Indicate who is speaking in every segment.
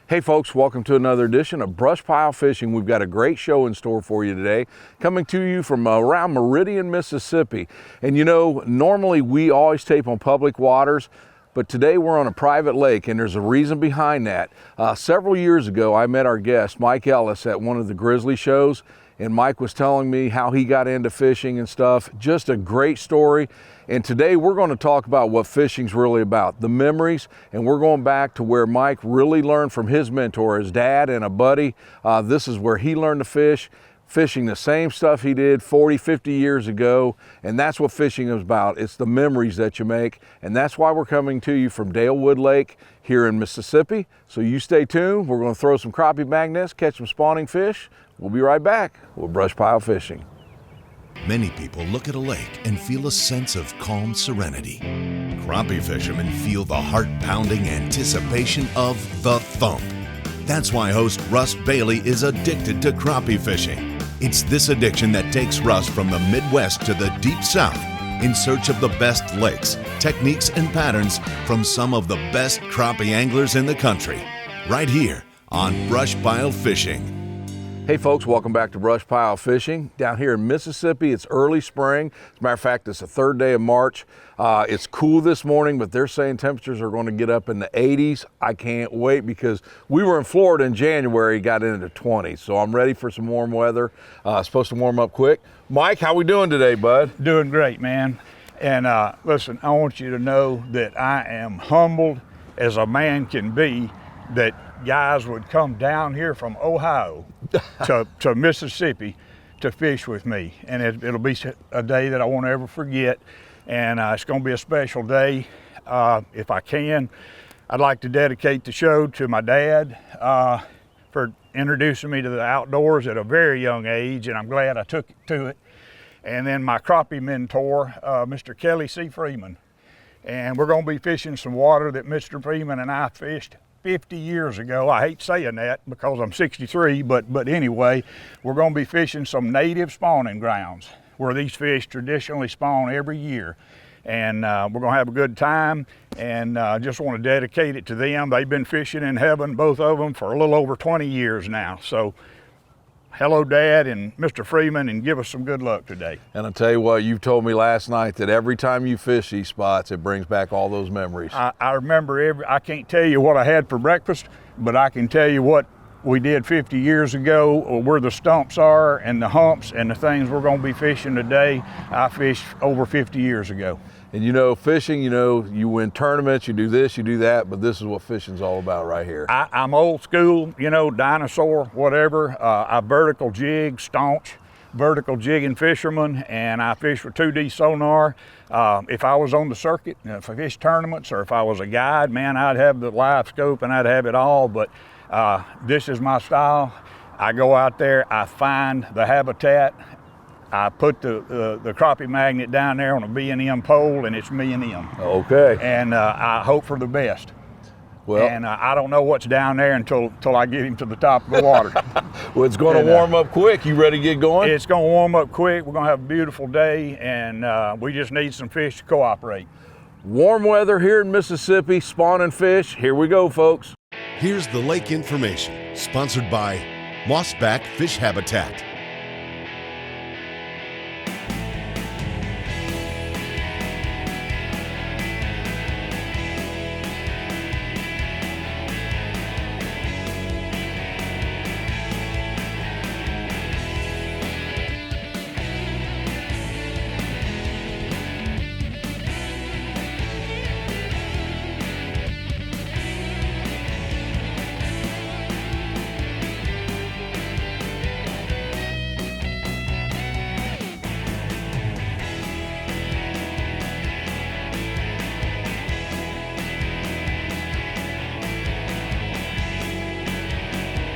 Speaker 1: Hey folks, welcome to another edition of BrushPile Fishing. We've got a great show in store for you today, coming to you from around Meridian, Mississippi. And you know, normally we always tape on public waters, but today we're on a private lake, and there's a reason behind that. Several years ago, I met our guest, Mike Ellis, at one of the Grizzly shows, and Mike was telling me how he got into fishing and stuff. Just a great story. And today we're going to talk about what fishing's really about, the memories, and we're going back to where Mike really learned from his mentor, his dad and a buddy. This is where he learned to fish, fishing the same stuff he did 40, 50 years ago, and that's what fishing is about. It's the memories that you make, and that's why we're coming to you from Dalewood Lake here in Mississippi. So you stay tuned. We're going to throw some crappie magnets, catch some spawning fish. We'll be right back with BrushPile Fishing.
Speaker 2: Many people look at a lake and feel a sense of calm serenity. Crappie fishermen feel the heart-pounding anticipation of the thump. That's why host Russ Bailey is addicted to crappie fishing. It's this addiction that takes Russ from the Midwest to the Deep South in search of the best lakes, techniques, and patterns from some of the best crappie anglers in the country. Right here on BrushPile Fishing.
Speaker 1: Hey folks, welcome back to BrushPile Fishing. Down here in Mississippi, it's early spring. As a matter of fact, it's the third day of March. It's cool this morning, but they're saying temperatures are going to get up in the 80s. I can't wait because we were in Florida in January, got into the 20s. So I'm ready for some warm weather. It's supposed to warm up quick. Mike, how we doing today, bud?
Speaker 3: Doing great, man. And listen, I want you to know that I am humbled as a man can be that guys would come down here from Ohio to Mississippi to fish with me, and it'll be a day that I won't ever forget, and it's going to be a special day. If I can, I'd like to dedicate the show to my dad for introducing me to the outdoors at a very young age, and I'm glad I took to it. And then my crappie mentor, Mr. Kelly C. Freeman, and we're going to be fishing some water that Mr. Freeman and I fished 50 years ago. I hate saying that because I'm 63, but anyway, we're going to be fishing some native spawning grounds where these fish traditionally spawn every year. And we're going to have a good time, and I just want to dedicate it to them. They've been fishing in heaven, both of them, for a little over 20 years now. So hello, Dad and Mr. Freeman, and give us some good luck today.
Speaker 1: And I'll tell you what, you told me last night that every time you fish these spots, it brings back all those memories.
Speaker 3: I remember I can't tell you what I had for breakfast, but I can tell you what we did 50 years ago, where the stumps are and the humps and the things we're going to be fishing today. I fished over 50 years ago.
Speaker 1: And you know, fishing, you know, you win tournaments, you do this, you do that, but this is what fishing's all about right here.
Speaker 3: I'm old school, you know, dinosaur, whatever. I vertical jig, staunch vertical jigging fisherman, and I fish with 2D sonar. If I was on the circuit, if I fished tournaments, or if I was a guide, man, I'd have the live scope and I'd have it all, but this is my style. I go out there, I find the habitat, I put the crappie magnet down there on a B&M pole, and it's me and him.
Speaker 1: Okay.
Speaker 3: And I hope for the best.
Speaker 1: Well,
Speaker 3: and I don't know what's down there until I get him to the top of the water.
Speaker 1: Well, it's going to warm up quick. You ready to get going?
Speaker 3: It's going to warm up quick. We're going to have a beautiful day, and we just need some fish to cooperate.
Speaker 1: Warm weather here in Mississippi, spawning fish. Here we go, folks.
Speaker 2: Here's the lake information, sponsored by Mossback Fish Habitat.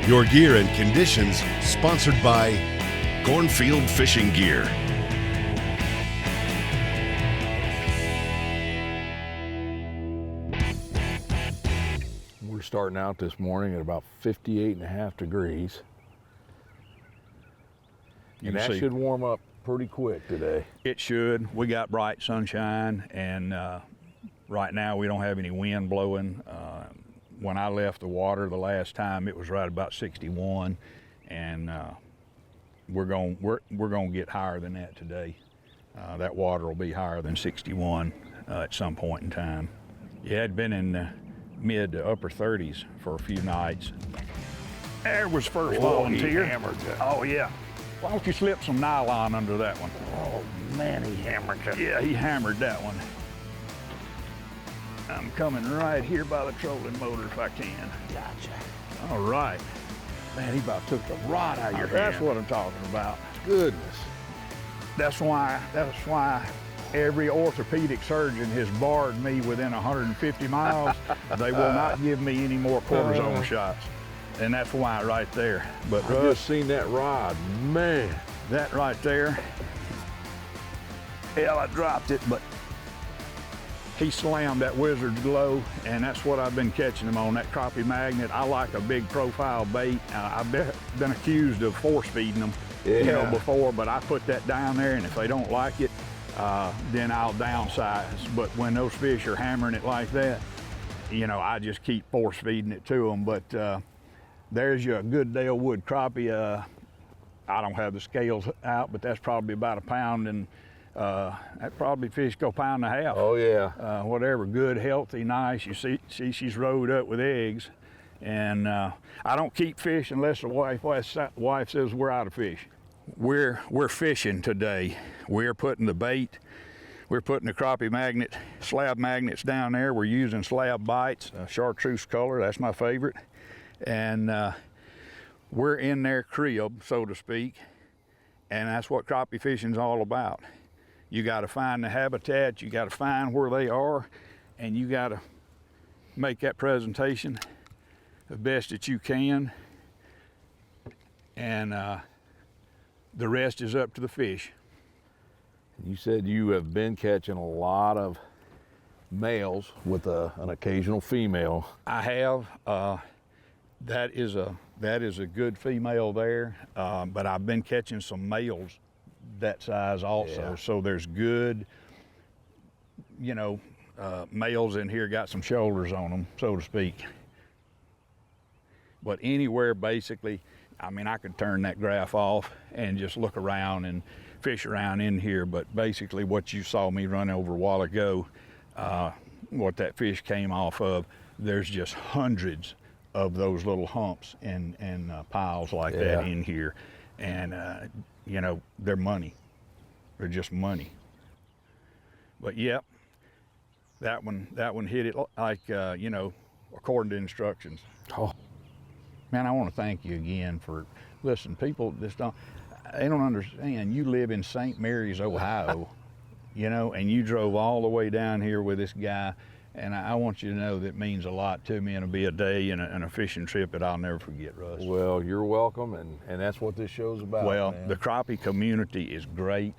Speaker 2: Your gear and conditions, sponsored by Cornfield Fishing Gear.
Speaker 1: We're starting out this morning at about 58.5 degrees. And that should warm up pretty quick today.
Speaker 3: It should. We got bright sunshine, and right now we don't have any wind blowing. when I left the water the last time, it was right about 61, and we're gonna get higher than that today. That water will be higher than 61 at some point in time. Yeah, it'd been in the mid to upper 30s for a few nights. There was first volunteer.
Speaker 1: He hammered it.
Speaker 3: Oh yeah. Why don't you slip some nylon under that one?
Speaker 1: Oh man, he hammered it.
Speaker 3: Yeah, he hammered that one. I'm coming right here by the trolling motor if I can.
Speaker 1: Gotcha.
Speaker 3: All right.
Speaker 1: Man, he about took the rod out of your
Speaker 3: That's
Speaker 1: hand.
Speaker 3: what I'm talking about.
Speaker 1: Goodness.
Speaker 3: That's why every orthopedic surgeon has barred me within 150 miles. They will not give me any more cortisone shots. And that's why right there. But
Speaker 1: I
Speaker 3: Russ,
Speaker 1: just seen that rod, man.
Speaker 3: that right there, hell, I dropped it, but he slammed that Wizard's Glow, and that's what I've been catching him on, that crappie magnet. I like a big profile bait. I've been accused of force feeding them, before, but I put that down there, and if they don't like it, then I'll downsize. But when those fish are hammering it like that, I just keep force feeding it to them. But there's your good Dalewood crappie. I don't have the scales out, but that's probably about a pound, and that probably fish go pound and a half.
Speaker 1: Oh yeah.
Speaker 3: Whatever, good, healthy, nice. You see she's rode up with eggs, and I don't keep fish unless the wife says we're out of fish. We're fishing today. We're putting the bait. We're putting the crappie magnet, slab magnets down there. We're using slab bites, chartreuse color. That's my favorite, and we're in their crib, so to speak, and that's what crappie fishing's all about. You got to find the habitat, you got to find where they are, and you got to make that presentation the best that you can, and the rest is up to the fish.
Speaker 1: You said you have been catching a lot of males with an occasional female.
Speaker 3: I have. That is a good female there, but I've been catching some males that size also.
Speaker 1: Yeah.
Speaker 3: So there's good, males in here, got some shoulders on them, so to speak. But anywhere basically, I could turn that graph off and just look around and fish around in here, but basically what you saw me run over a while ago, what that fish came off of, there's just hundreds of those little humps and piles like that in here. And they're money. They're just money. But yep, that one hit it like according to instructions.
Speaker 1: Oh.
Speaker 3: Man, I want to thank you again for, listen, people just don't understand. You live in St. Mary's, Ohio, and you drove all the way down here with this guy, and I want you to know that means a lot to me, and it'll be a day and a fishing trip that I'll never forget, Russ.
Speaker 1: Well, you're welcome, and that's what this show's about.
Speaker 3: Well,
Speaker 1: man.
Speaker 3: the crappie community is great.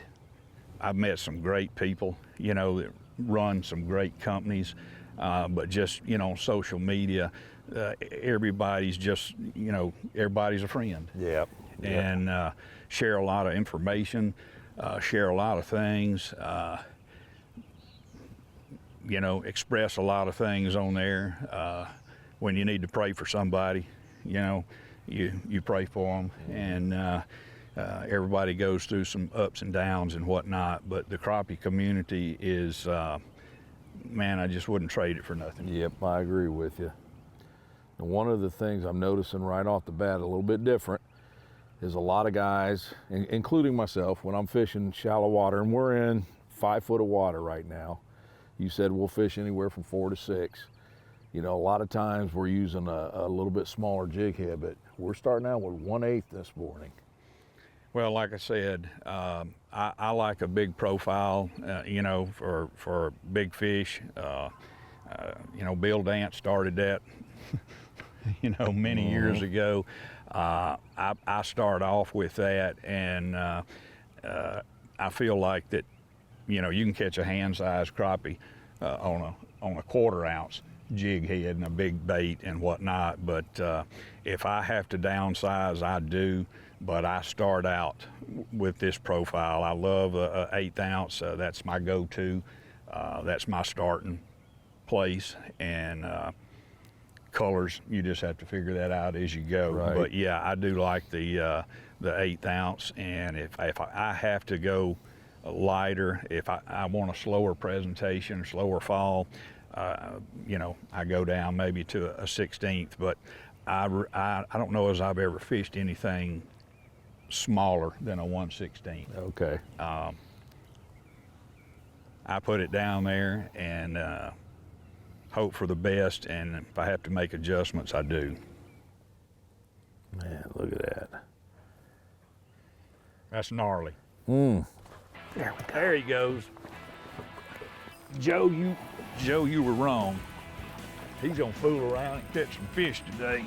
Speaker 3: I've met some great people, that run some great companies, but just, social media, everybody's just, everybody's a friend.
Speaker 1: Yep.
Speaker 3: And share a lot of information, share a lot of things, express a lot of things on there. When you need to pray for somebody, you pray for them, and everybody goes through some ups and downs and whatnot, but the crappie community is, man, I just wouldn't trade it for nothing.
Speaker 1: Yep, I agree with you. And one of the things I'm noticing right off the bat, a little bit different, is a lot of guys, including myself, when I'm fishing shallow water, and we're in 5 foot of water right now. You said we'll fish anywhere from 4 to 6. A lot of times we're using a little bit smaller jig head, but we're starting out with 1/8 this morning.
Speaker 3: Well, like I said, I like a big profile, for big fish. Bill Dance started that, many years ago. I start off with that, and I feel like that, you can catch a hand-sized crappie on a 1/4 ounce jig head and a big bait and whatnot. But if I have to downsize, I do. But I start out with this profile. I love a 1/8 ounce. That's my go-to. That's my starting place. And colors, you just have to figure that out as you go.
Speaker 1: Right.
Speaker 3: But yeah, I do like the 1/8 ounce, and if I have to go lighter, if I want a slower presentation, slower fall, you know, I go down maybe to a 1/16. But I don't know as I've ever fished anything smaller than a 1/16.
Speaker 1: Okay.
Speaker 3: I put it down there and hope for the best, and if I have to make adjustments, I do.
Speaker 1: Man, look at that.
Speaker 3: That's gnarly.
Speaker 1: There
Speaker 3: There he goes. Joe, you were wrong. He's gonna fool around and catch some fish today.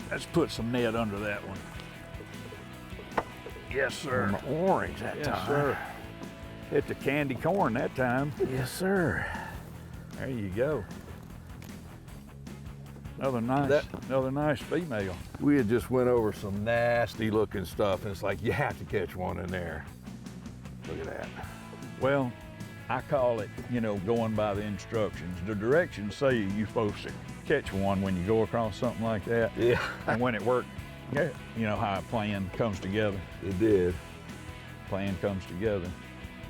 Speaker 3: Let's put some net under that one. Yes, sir.
Speaker 1: orange that
Speaker 3: Yes,
Speaker 1: time.
Speaker 3: sir. Hit the candy corn that time.
Speaker 1: Yes, sir.
Speaker 3: There you go. Another nice female.
Speaker 1: We had just went over some nasty looking stuff, and it's like you have to catch one in there. Look at that.
Speaker 3: Well, I call it, you know, going by the instructions. The directions say you're supposed to catch one when you go across something like that.
Speaker 1: Yeah,
Speaker 3: And when it worked, you know how a plan comes together.
Speaker 1: it did.
Speaker 3: Plan comes together.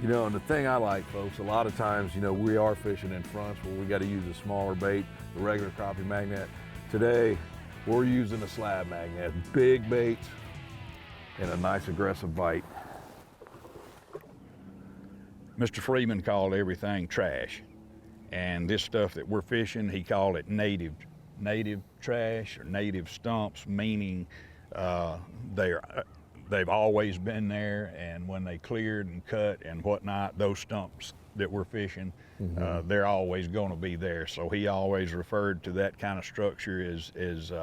Speaker 1: You know, and the thing I like, folks, a lot of times, you know, we are fishing in fronts where we got to use a smaller bait, the regular crappie magnet. Today, we're using a slab magnet, big baits, and a nice aggressive bite.
Speaker 3: Mr. Freeman called everything trash. And this stuff that we're fishing, he called it native trash or native stumps, meaning they've always been there, and when they cleared and cut and whatnot, those stumps that we're fishing, they're always going to be there. So he always referred to that kind of structure as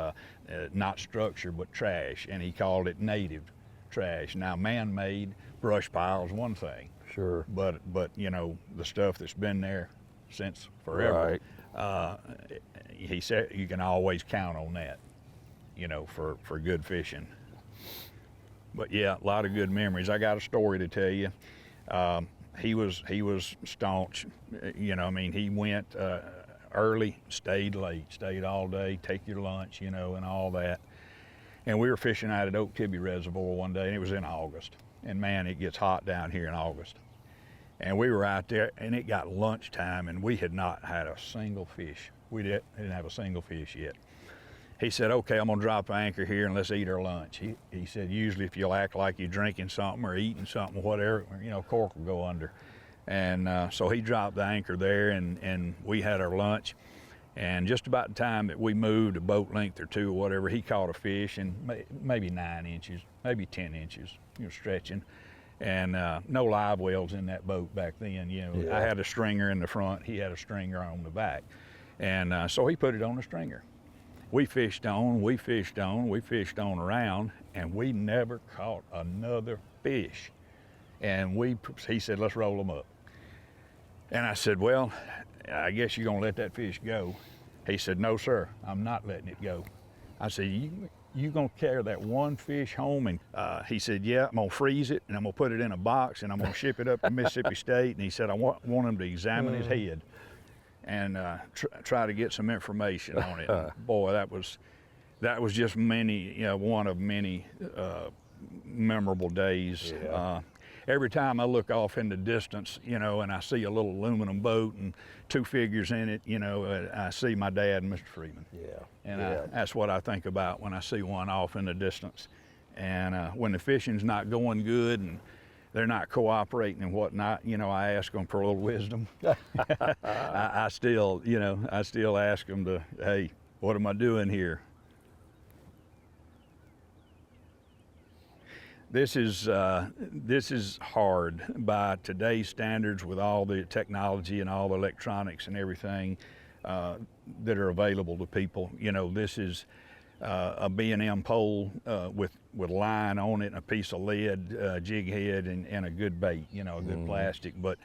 Speaker 3: not structure but trash, and he called it native trash. Now, man-made brush pile is one thing,
Speaker 1: Sure.
Speaker 3: but you know, the stuff that's been there since forever, he said you can always count on that, you know, for good fishing. But yeah, a lot of good memories. I got a story to tell you. He was staunch. You know, I mean, he went early, stayed late, stayed all day, take your lunch, you know, and all that. And we were fishing out at Oak Tibby Reservoir one day, and it was in August. And man, it gets hot down here in August. And we were out there, and it got lunchtime, and we had not had a single fish. We didn't have a single fish yet. He said, okay, I'm gonna drop the anchor here and let's eat our lunch. He said, usually if you'll act like you're drinking something or eating something, whatever, you know, cork will go under. And so he dropped the anchor there, and we had our lunch. And just about the time that we moved a boat length or two or whatever, he caught a fish, and maybe 9 inches, maybe 10 inches, you know, stretching. And no live wells in that boat back then, you know.
Speaker 1: Yeah.
Speaker 3: I had a stringer in the front, he had a stringer on the back. And so he put it on the stringer. We fished on around, and we never caught another fish. And he said, let's roll them up. And I said, well, I guess you're gonna let that fish go. He said, no, sir, I'm not letting it go. I said, you gonna carry that one fish home? And he said, yeah, I'm gonna freeze it, and I'm gonna put it in a box, and I'm gonna ship it up to Mississippi State. And he said, I want him to examine his head and try to get some information on it. Boy, that was just one of many memorable days.
Speaker 1: Yeah.
Speaker 3: Every time I look off in the distance, you know, and I see a little aluminum boat and 2 figures in it, you know, I see my dad and Mr. Freeman.
Speaker 1: Yeah.
Speaker 3: And
Speaker 1: yeah.
Speaker 3: that's what I think about when I see one off in the distance. And when the fishing's not going good and they're not cooperating and whatnot, you know, I ask them for a little wisdom. I still ask them to, hey, what am I doing here? This is hard by today's standards with all the technology and all the electronics and everything that are available to people. You know, this is a B&M pole with line on it and a piece of lead, jig head, and a good bait, you know, a good plastic. But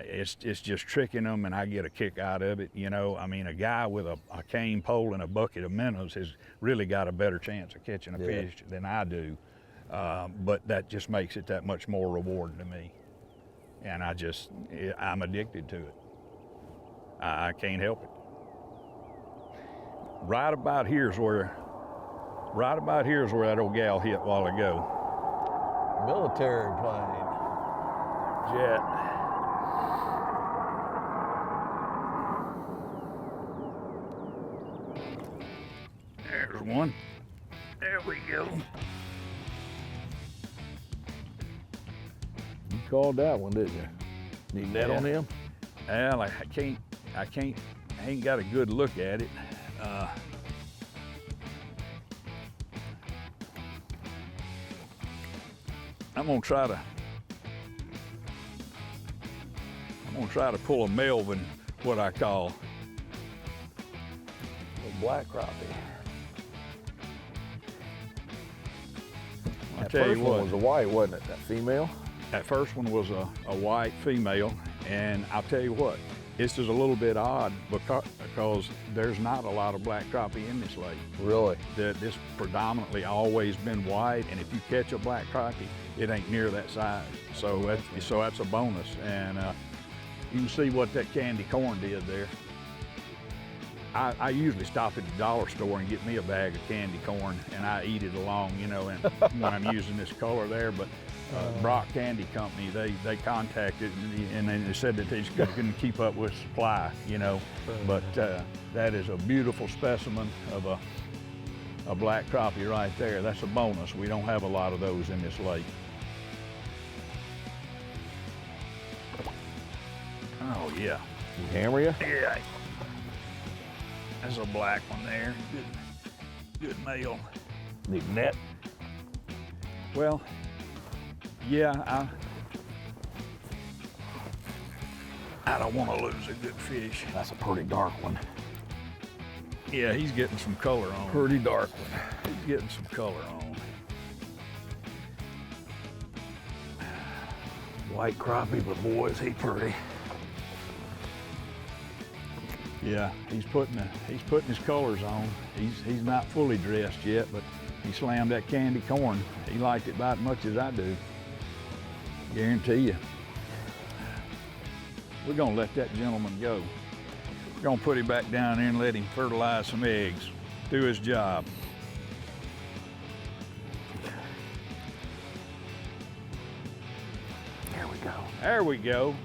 Speaker 3: it's just tricking them, and I get a kick out of it. You know, I mean, a guy with a cane pole and a bucket of minnows has really got a better chance of catching a fish than I do. But that just makes it that much more rewarding to me. And I'm addicted to it. I can't help it. Right about here's where that old gal hit a while ago.
Speaker 1: Military plane. Jet.
Speaker 3: There's one. There we go.
Speaker 1: You called that one, didn't you? Need net on him?
Speaker 3: Well, I ain't got a good look at it. I'm gonna try to pull a Melvin, what I call.
Speaker 1: A black crappie.
Speaker 3: I'll
Speaker 1: That
Speaker 3: tell
Speaker 1: first
Speaker 3: you
Speaker 1: one
Speaker 3: what.
Speaker 1: was a white, wasn't it? That female?
Speaker 3: That first one was a white female, and I'll tell you what, this is a little bit odd because there's not a lot of black crappie in this lake.
Speaker 1: Really?
Speaker 3: This predominantly always been white, and if you catch a black crappie, it ain't near that size. So that's a bonus, and you can see what that candy corn did there. I usually stop at the dollar store and get me a bag of candy corn, and I eat it along, you know, and when I'm using this color there. But Brock Candy Company, they contacted and they said that they just couldn't keep up with supply, you know. But that is a beautiful specimen of a black crappie right there. That's a bonus. We don't have a lot of those in this lake. Oh yeah.
Speaker 1: Can you hammer you?
Speaker 3: Yeah. There's a black one there. Good male.
Speaker 1: Need net?
Speaker 3: Well, yeah, I don't want to lose a good fish.
Speaker 1: That's a pretty dark one.
Speaker 3: Yeah, he's getting some color on.
Speaker 1: Pretty dark one.
Speaker 3: He's getting some color on.
Speaker 1: White crappie, but boy, is he pretty.
Speaker 3: Yeah, he's putting his colors on. He's not fully dressed yet, but he slammed that candy corn. He liked it about as much as I do. Guarantee you. We're gonna let that gentleman go. We're gonna put him back down there and let him fertilize some eggs. Do his job.
Speaker 1: There we go.
Speaker 3: There we go.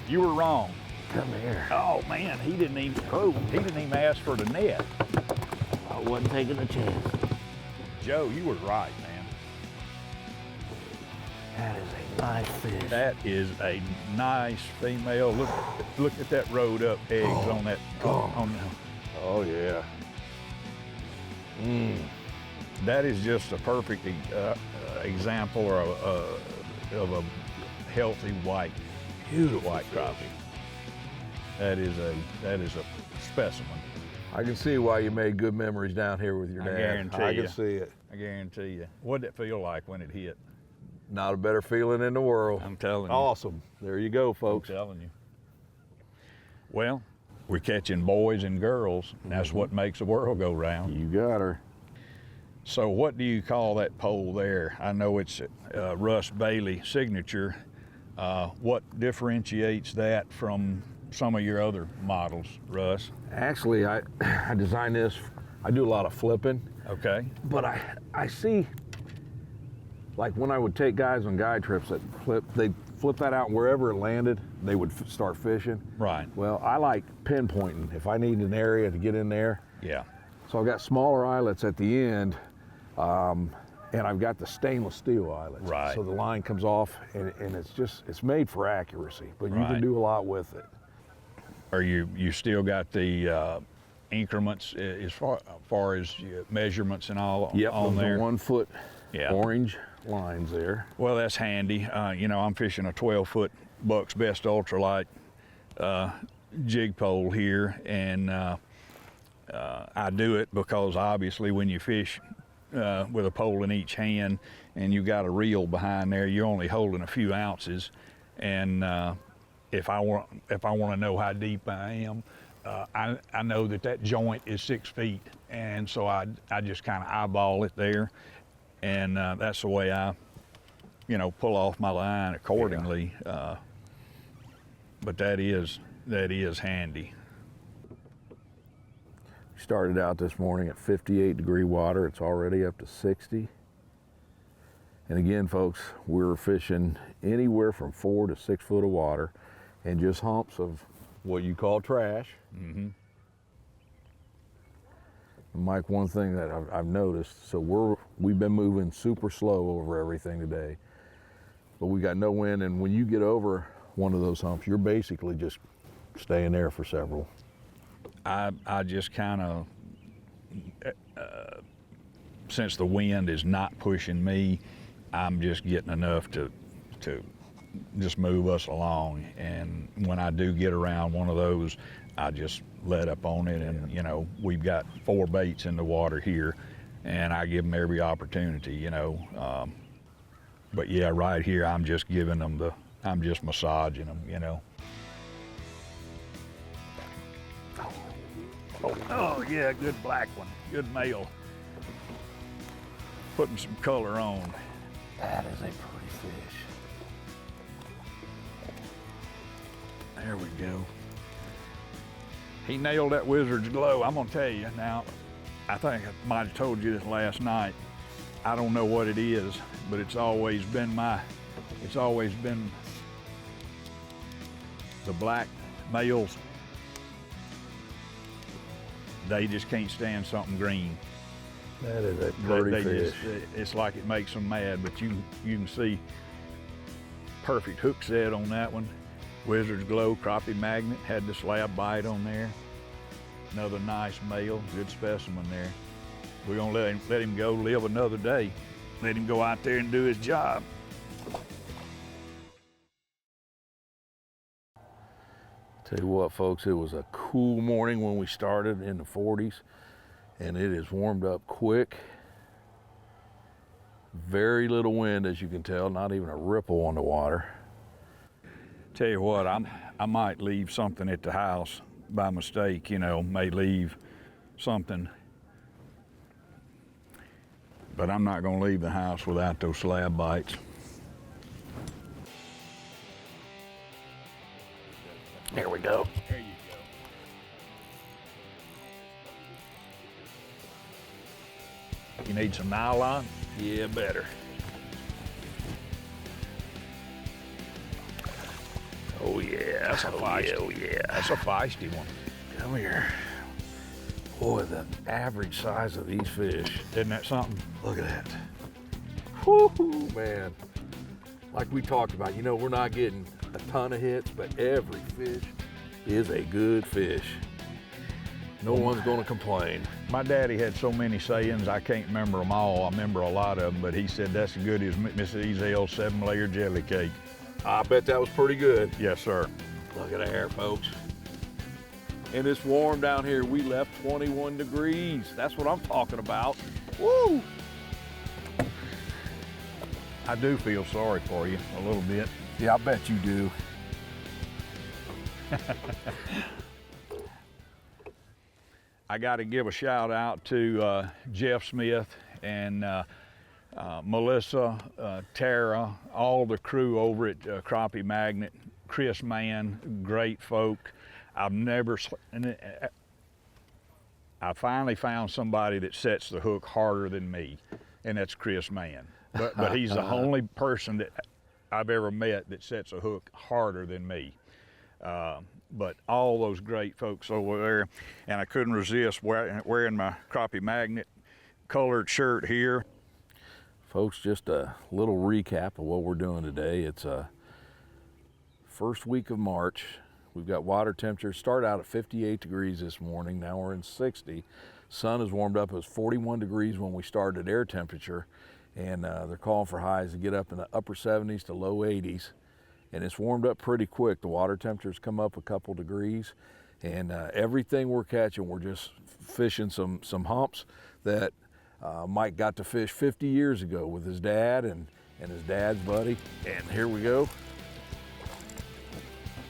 Speaker 3: You were wrong.
Speaker 1: Come here.
Speaker 3: Oh man, he didn't even ask for the net.
Speaker 1: I wasn't taking a chance.
Speaker 3: Joe, you were right, man.
Speaker 1: That is a nice fish.
Speaker 3: That is a nice female. Look at that rolled up eggs on that.
Speaker 1: Oh yeah.
Speaker 3: That is just a perfect example of a healthy white, beautiful white crappie. That is a specimen.
Speaker 1: I can see why you made good memories down here with your dad.
Speaker 3: I
Speaker 1: can see it.
Speaker 3: I guarantee you. What did it feel like when it hit?
Speaker 1: Not a better feeling in the world.
Speaker 3: I'm telling you.
Speaker 1: Awesome. There you go, folks.
Speaker 3: I'm telling you. Well, we're catching boys and girls, and that's what makes the world go round.
Speaker 1: You got her.
Speaker 3: So what do you call that pole there? I know it's Russ Bailey signature. What differentiates that from some of your other models, Russ?
Speaker 1: Actually, I designed this. I do a lot of flipping.
Speaker 3: Okay.
Speaker 1: But I see, like when I would take guys on guide trips that they'd flip that out wherever it landed, they would start fishing.
Speaker 3: Right.
Speaker 1: Well, I like pinpointing if I need an area to get in there.
Speaker 3: Yeah.
Speaker 1: So I've got smaller eyelets at the end, and I've got the stainless steel eyelets.
Speaker 3: Right.
Speaker 1: So the line comes off, and it's made for accuracy, but you
Speaker 3: Right.
Speaker 1: can do a lot with it.
Speaker 3: Or you still got the increments as far as measurements and all
Speaker 1: Yep,
Speaker 3: on
Speaker 1: those are
Speaker 3: there?
Speaker 1: 1 foot
Speaker 3: Yeah.
Speaker 1: orange lines there.
Speaker 3: Well, that's handy. I'm fishing a 12-foot Buck's Best Ultralight jig pole here, and I do it because obviously when you fish with a pole in each hand and you got a reel behind there, you're only holding a few ounces, and if I want to know how deep I am, I know that joint is 6 feet, and so I just kind of eyeball it there, and that's the way I pull off my line accordingly.
Speaker 1: Yeah.
Speaker 3: But that is handy.
Speaker 1: Started out this morning at 58 degree water. It's already up to 60. And again, folks, we're fishing anywhere from 4 to 6 foot of water and just humps of what you call trash.
Speaker 3: Mm-hmm.
Speaker 1: Mike, one thing that I've noticed, so we've been moving super slow over everything today, but we got no wind, and when you get over one of those humps, you're basically just staying there for several.
Speaker 3: I just kind of, since the wind is not pushing me, I'm just getting enough to just move us along. And when I do get around one of those, I just let up on it. And you know, we've got 4 baits in the water here, and I give them every opportunity, you know. But yeah, right here, I'm just giving them I'm just massaging them, you know. Oh yeah, good black one, good male. Putting some color on.
Speaker 1: That is a pretty fish.
Speaker 3: There we go. He nailed that Wizard's Glow. I'm gonna tell you now, I think I might have told you this last night. I don't know what it is, but it's always been the black males. They just can't stand something green.
Speaker 1: That is a pretty fish.
Speaker 3: It's like it makes them mad, but you can see perfect hook set on that one. Wizard's Glow, crappie magnet, had the slab bite on there. Another nice male, good specimen there. We're gonna let him go live another day. Let him go out there and do his job.
Speaker 1: Tell you what, folks, it was a cool morning when we started in the 40s, and it has warmed up quick. Very little wind, as you can tell, not even a ripple on the water.
Speaker 3: Tell you what, I might leave something at the house by mistake, you know, may leave something. But I'm not gonna leave the house without those slab bites.
Speaker 1: There we go.
Speaker 3: There you go. You need some nylon?
Speaker 1: Yeah, better. Oh yeah,
Speaker 3: That's a feisty.
Speaker 1: Yeah, oh yeah.
Speaker 3: That's a feisty one.
Speaker 1: Come here. Boy, the average size of these fish.
Speaker 3: Isn't that something?
Speaker 1: Look at that. Whoo, man. Like we talked about, you know, we're not getting a ton of hits, but every fish is a good fish. No one's gonna complain.
Speaker 3: My daddy had so many sayings, I can't remember them all. I remember a lot of them, but he said that's as good as Mrs. Ezel's 7-layer jelly cake.
Speaker 1: I bet that was pretty good.
Speaker 3: Yes, sir.
Speaker 1: Look at there, folks. And it's warm down here. We left 21 degrees. That's what I'm talking about. Woo!
Speaker 3: I do feel sorry for you a little bit.
Speaker 1: Yeah, I bet you do.
Speaker 3: I got to give a shout out to Jeff Smith and Melissa, Tara, all the crew over at Crappie Magnet, Chris Mann, great folk. I finally found somebody that sets the hook harder than me, and that's Chris Mann. But he's the only person that I've ever met that sets a hook harder than me. But all those great folks over there, and I couldn't resist wearing my Crappie Magnet colored shirt here.
Speaker 1: Folks, just a little recap of what we're doing today. It's first week of March. We've got water temperatures start out at 58 degrees this morning. Now we're in 60. Sun has warmed up. It was 41 degrees when we started air temperature, and they're calling for highs to get up in the upper 70s to low 80s. And it's warmed up pretty quick. The water temperatures come up a couple degrees, and everything we're catching, we're just fishing some humps that Mike got to fish 50 years ago with his dad and his dad's buddy. And here we go.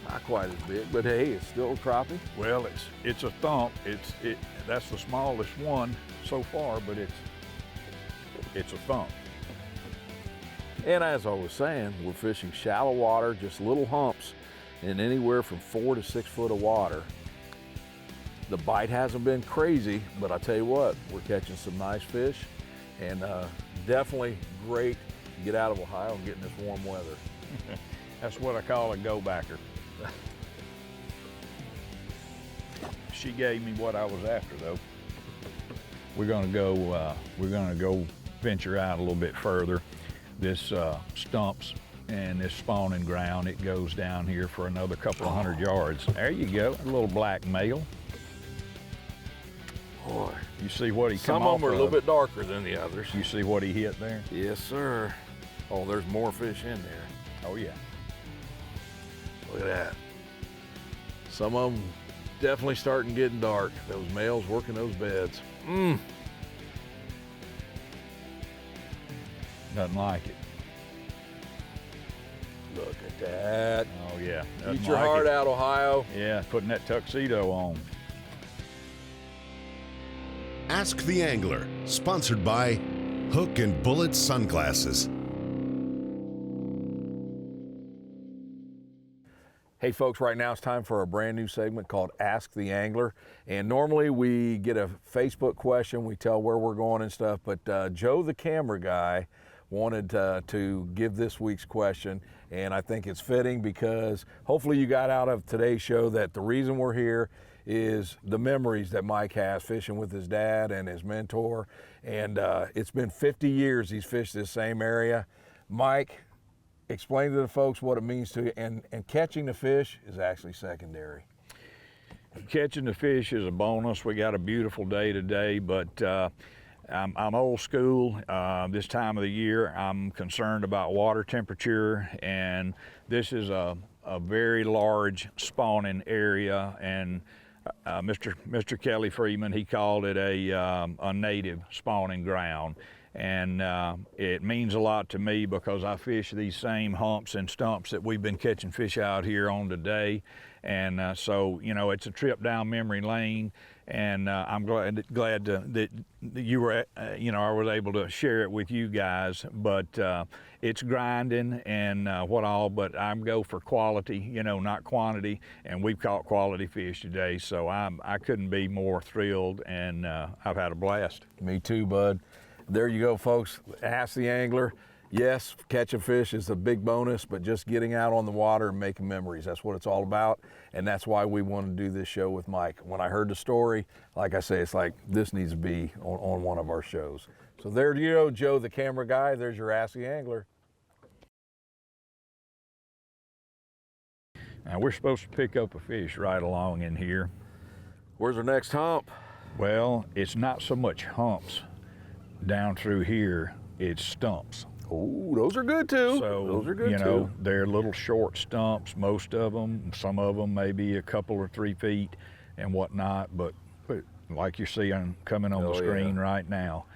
Speaker 1: Not quite as big, but hey, it's still a crappie.
Speaker 3: Well, it's a thump. That's the smallest one so far, but it's a thump.
Speaker 1: And as I was saying, we're fishing shallow water, just little humps in anywhere from 4 to 6 foot of water. The bite hasn't been crazy, but I tell you what, we're catching some nice fish, and definitely great to get out of Ohio and get in this warm weather.
Speaker 3: That's what I call a go-backer. She gave me what I was after, though. We're gonna go venture out a little bit further. This stumps and this spawning ground, it goes down here for another couple of 100 yards. There you go, a little black male.
Speaker 1: Boy,
Speaker 3: you see what he
Speaker 1: some
Speaker 3: come
Speaker 1: of
Speaker 3: off
Speaker 1: them are a little bit darker than the others.
Speaker 3: You see what he hit there?
Speaker 1: Yes, sir. Oh, there's more fish in there.
Speaker 3: Oh yeah.
Speaker 1: Look at that. Some of them definitely starting getting dark. Those males working those beds.
Speaker 3: Nothing like it.
Speaker 1: Look at that.
Speaker 3: Oh yeah.
Speaker 1: Eat your heart out, Ohio.
Speaker 3: Yeah, putting that tuxedo on.
Speaker 2: Ask the Angler, sponsored by Hook and Bullet Sunglasses.
Speaker 1: Hey folks, right now it's time for a brand new segment called Ask the Angler. And normally we get a Facebook question, we tell where we're going and stuff, but Joe the camera guy wanted to give this week's question, and I think it's fitting because hopefully you got out of today's show that the reason we're here is the memories that Mike has fishing with his dad and his mentor, and it's been 50 years he's fished this same area. Mike, explain to the folks what it means to you, and catching the fish is actually secondary.
Speaker 3: Catching the fish is a bonus. We got a beautiful day today, but I'm old school. This time of the year, I'm concerned about water temperature, and this is a very large spawning area, and Mr. Kelly Freeman, he called it a native spawning ground. And it means a lot to me because I fish these same humps and stumps that we've been catching fish out here on today. And so, you know, it's a trip down memory lane, and I'm glad that you were, you know, I was able to share it with you guys. But it's grinding and but I go for quality, you know, not quantity, and we've caught quality fish today. So I couldn't be more thrilled, and I've had a blast.
Speaker 1: Me too, bud. There you go, folks. Ask the Angler. Yes, catching fish is a big bonus, but just getting out on the water and making memories, that's what it's all about. And that's why we want to do this show with Mike. When I heard the story, like I say, it's like this needs to be on one of our shows. So there you go, Joe, the camera guy. There's your Ask the Angler.
Speaker 3: Now we're supposed to pick up a fish right along in here.
Speaker 1: Where's our next hump?
Speaker 3: Well, it's not so much humps down through here, it's stumps.
Speaker 1: Oh, those are good too.
Speaker 3: So,
Speaker 1: those are good
Speaker 3: you know,
Speaker 1: too.
Speaker 3: They're little short stumps, most of them. Some of them maybe a couple or 3 feet and whatnot, but like you're seeing coming on the screen right now,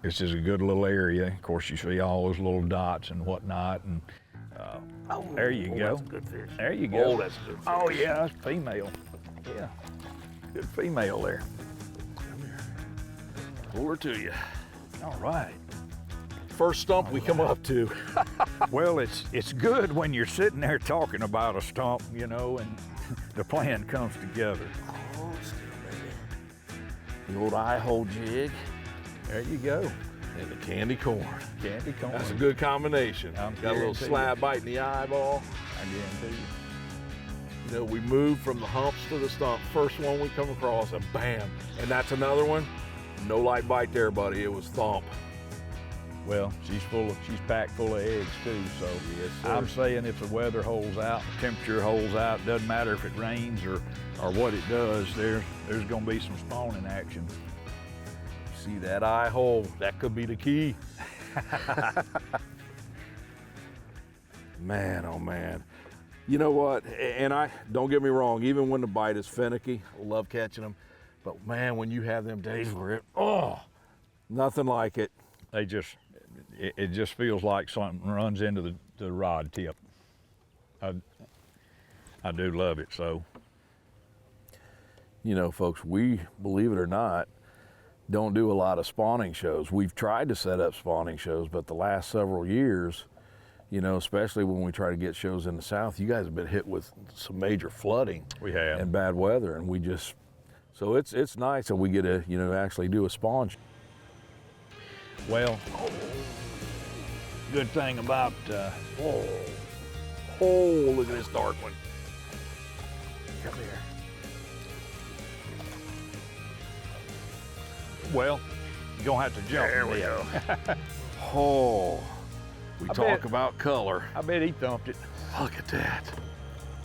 Speaker 3: this is a good little area. Of course, you see all those little dots and whatnot, and there you go.
Speaker 1: That's a good fish.
Speaker 3: There you go.
Speaker 1: Oh, that's a good fish.
Speaker 3: Oh yeah, that's female. Yeah, good female there.
Speaker 1: Pull her to you.
Speaker 3: All right.
Speaker 1: First stump we come up to.
Speaker 3: Well, it's good when you're sitting there talking about a stump, you know, and the plan comes together.
Speaker 1: Oh, still baby. The old eye hole jig.
Speaker 3: There you go.
Speaker 1: And the candy corn.
Speaker 3: Candy corn.
Speaker 1: That's a good combination.
Speaker 3: I'm
Speaker 1: Got a little
Speaker 3: guarantee
Speaker 1: slab bite in the eyeball.
Speaker 3: I guarantee you.
Speaker 1: You know, we moved from the humps to the stump. First one we come across, and bam. And that's another one. No light bite there, buddy. It was thump.
Speaker 3: Well, she's packed full of eggs too. So
Speaker 1: Yes, sir.
Speaker 3: I'm saying if the weather holds out, the temperature holds out, doesn't matter if it rains or what it does, there's going to be some spawning action.
Speaker 1: See that eye hole? That could be the key. Man, oh man. You know what? And I don't get me wrong. Even when the bite is finicky, I love catching them. But man, when you have them days where nothing like it.
Speaker 3: It just feels like something runs into the rod tip. I do love it. So,
Speaker 1: you know, folks, we, believe it or not, don't do a lot of spawning shows. We've tried to set up spawning shows, but the last several years, You know, especially when we try to get shows in the South. You guys have been hit with some major flooding.
Speaker 3: We have.
Speaker 1: And bad weather, and we just, so it's nice that we get to, you know, actually do a spawn.
Speaker 3: Well, good thing about,
Speaker 1: Oh, look at this dark one. Come here.
Speaker 3: well, you're gonna have to jump.
Speaker 1: There we
Speaker 3: me.
Speaker 1: go. Oh, we
Speaker 3: I
Speaker 1: talk
Speaker 3: bet-
Speaker 1: about color.
Speaker 3: I bet he thumped it.
Speaker 1: Look at that.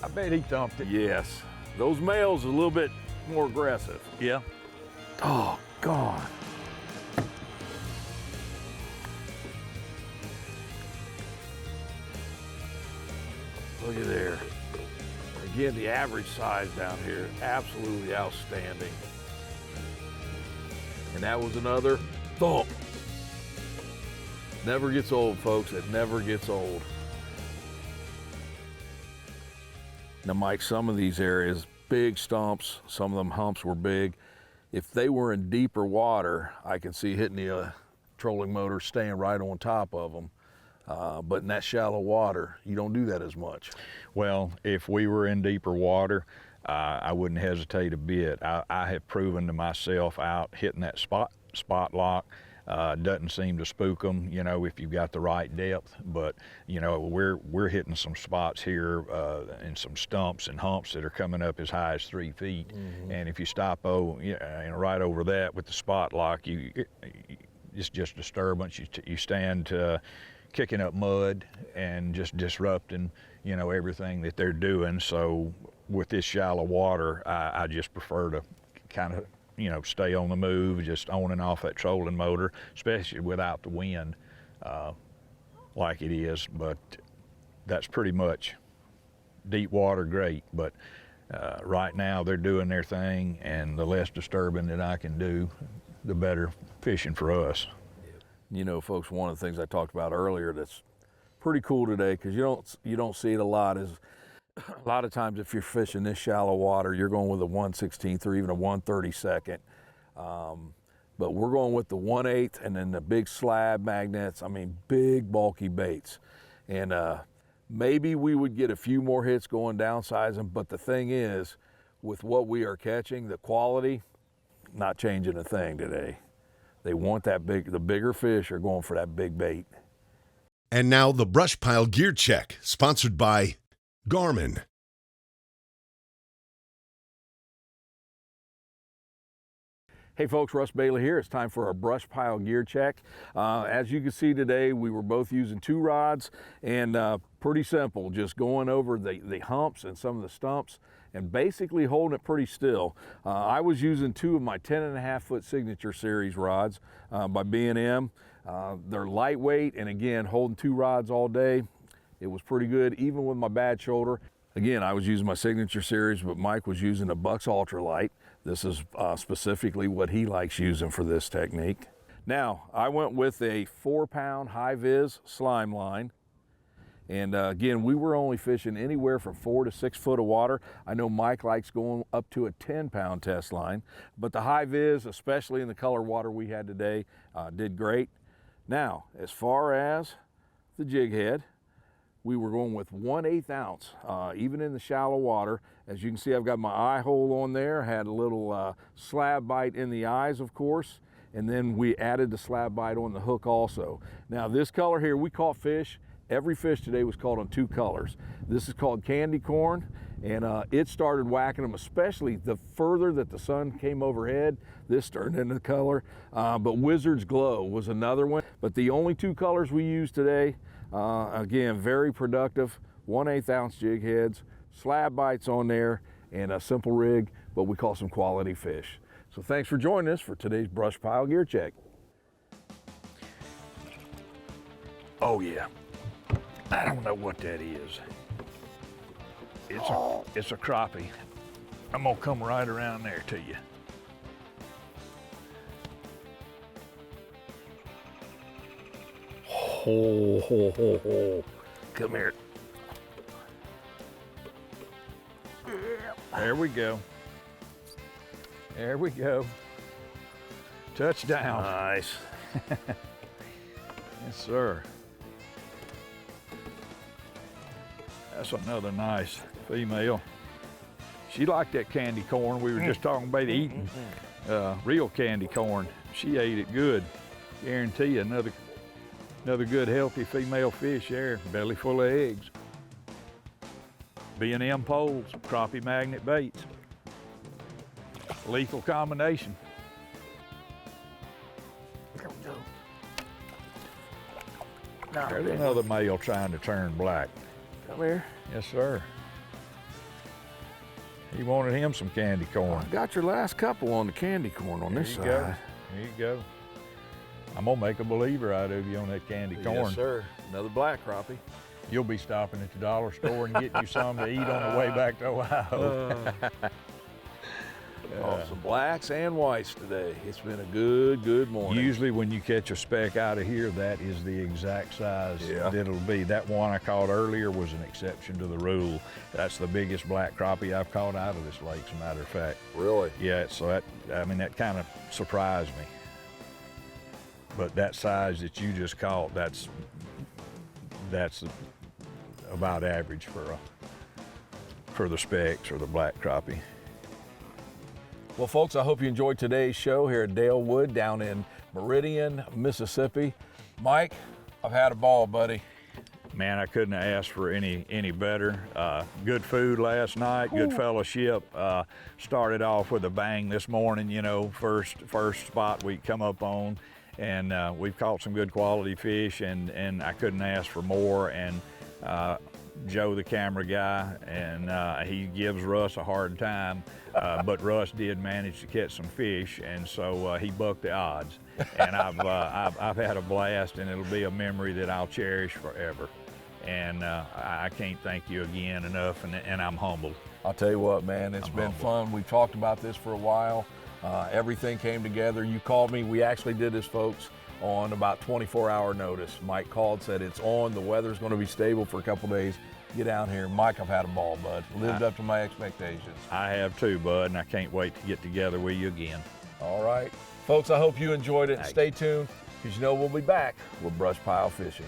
Speaker 3: I bet he thumped it.
Speaker 1: Yes, those males are a little bit more aggressive.
Speaker 3: Yeah.
Speaker 1: Oh, God. Look at there. Again, the average size down here, absolutely outstanding. And that was another thump. Never gets old, folks. It never gets old. Now, Mike, some of these areas, big stumps, some of them humps were big. If they were in deeper water, I can see hitting the trolling motor, staying right on top of them. But in that shallow water, you don't do that as much.
Speaker 3: Well, if we were in deeper water, I wouldn't hesitate a bit. I have proven to myself out hitting that spot lock doesn't seem to spook them, you know, if you've got the right depth. But you know, we're hitting some spots here and some stumps and humps that are coming up as high as 3 feet.
Speaker 1: Mm-hmm.
Speaker 3: And if you stop right over that with the spot lock, it's just disturbance. You stand kicking up mud and just disrupting, you know, everything that they're doing. So with this shallow water, I just prefer to kind of, you know, stay on the move, just on and off that trolling motor, especially without the wind like it is. But that's pretty much deep water, great. But right now they're doing their thing, and the less disturbing that I can do, the better fishing for us.
Speaker 1: You know, folks, one of the things I talked about earlier that's pretty cool today, because you don't see it a lot, is a lot of times if you're fishing this shallow water, you're going with a 1/16 or even a 1/32. But we're going with the 1/8 and then the big slab magnets. I mean, big bulky baits. And maybe we would get a few more hits going downsizing, but the thing is, with what we are catching, the quality, not changing a thing today. They want that the bigger fish are going for that big bait.
Speaker 2: And now the BrushPile Gear Check, sponsored by Garmin.
Speaker 1: Hey folks, Russ Bailey here. It's time for our BrushPile Gear Check. As you can see today, we were both using 2 rods, and pretty simple, just going over the humps and some of the stumps and basically holding it pretty still. I was using 2 of my 10.5 foot Signature Series rods by B&M. They're lightweight, and again, holding 2 rods all day, it was pretty good, even with my bad shoulder. Again, I was using my Signature Series, but Mike was using a Bucks Ultralight. This is specifically what he likes using for this technique. Now, I went with a 4-pound high-vis slime line. And again, we were only fishing anywhere from 4 to 6 foot of water. I know Mike likes going up to a 10-pound test line, but the high-vis, especially in the color water we had today, did great. Now, as far as the jig head, we were going with 1/8 ounce, even in the shallow water. As you can see, I've got my eye hole on there. I had a little slab bite in the eyes, of course, and then we added the slab bite on the hook also. Now, this color here, we caught fish. Every fish today was caught on 2 colors. This is called candy corn, and it started whacking them, especially the further that the sun came overhead. This turned into color, but Wizard's Glow was another one. But the only 2 colors we used today, again, very productive, 1/8 ounce jig heads, slab bites on there, and a simple rig, but we caught some quality fish. So thanks for joining us for today's BrushPile Gear Check. Oh yeah.
Speaker 3: I don't know what that is. It's a crappie. I'm gonna come right around there to you.
Speaker 1: Ho, ho, ho, ho. Come here.
Speaker 3: There we go. There we go. Touchdown.
Speaker 1: Nice.
Speaker 3: Yes, sir. That's another nice female. She liked that candy corn. We were just talking about eating real candy corn. She ate it good. Guarantee you another good healthy female fish there, belly full of eggs. B&M poles, crappie magnet baits. Lethal combination.
Speaker 1: There we go.
Speaker 3: There's another male trying to turn black.
Speaker 1: Come here.
Speaker 3: Yes, sir. He wanted him some candy corn.
Speaker 1: I got your last couple on the candy corn on this side.
Speaker 3: There you go. I'm gonna make a believer out of you on that candy corn.
Speaker 1: Yes, sir. Another black crappie.
Speaker 3: You'll be stopping at the dollar store and getting you some to eat on the way back to Ohio.
Speaker 1: Oh, some blacks and whites today. It's been a good morning.
Speaker 3: Usually when you catch a speck out of here, that is the exact size that it'll be. That one I caught earlier was an exception to the rule. That's the biggest black crappie I've caught out of this lake, as a matter of fact.
Speaker 1: Really?
Speaker 3: Yeah, so that kind of surprised me. But that size that you just caught, that's about average for the specks or the black crappie.
Speaker 1: Well, folks, I hope you enjoyed today's show here at Dalewood down in Meridian, Mississippi. Mike, I've had a ball, buddy.
Speaker 3: Man, I couldn't have asked for any better. Good food last night, good fellowship. Started off with a bang this morning, you know, first spot we come up on. And we've caught some good quality fish, and I couldn't ask for more. And Joe, the camera guy, and he gives Russ a hard time, but Russ did manage to catch some fish, and so he bucked the odds. And I've had a blast, and it'll be a memory that I'll cherish forever. And I can't thank you again enough, and I'm humbled.
Speaker 1: I'll tell you what, man, it's been fun. We talked about this for a while. Everything came together. You called me. We actually did this, folks, on about 24-hour notice. Mike called, said it's on. The weather's going to be stable for a couple days. Get down here. Mike, I've had a ball, bud. Lived up to my expectations.
Speaker 3: I have too, bud, and I can't wait to get together with you again.
Speaker 1: All right. Folks, I hope you enjoyed it. Stay tuned, because you know we'll be back with BrushPile Fishing.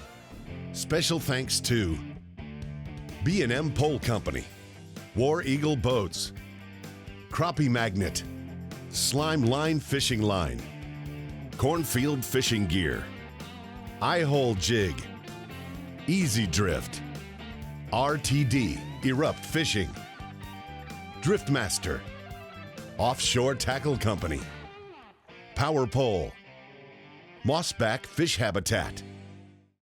Speaker 2: Special thanks to B&M Pole Company, War Eagle Boats, Crappie Magnet, Slime Line Fishing Line, Cornfield Fishing Gear, Eye-Hole Jig, Easy Drift, RTD Erupt Fishing, Driftmaster, Offshore Tackle Company, Power Pole, Mossback Fish Habitat,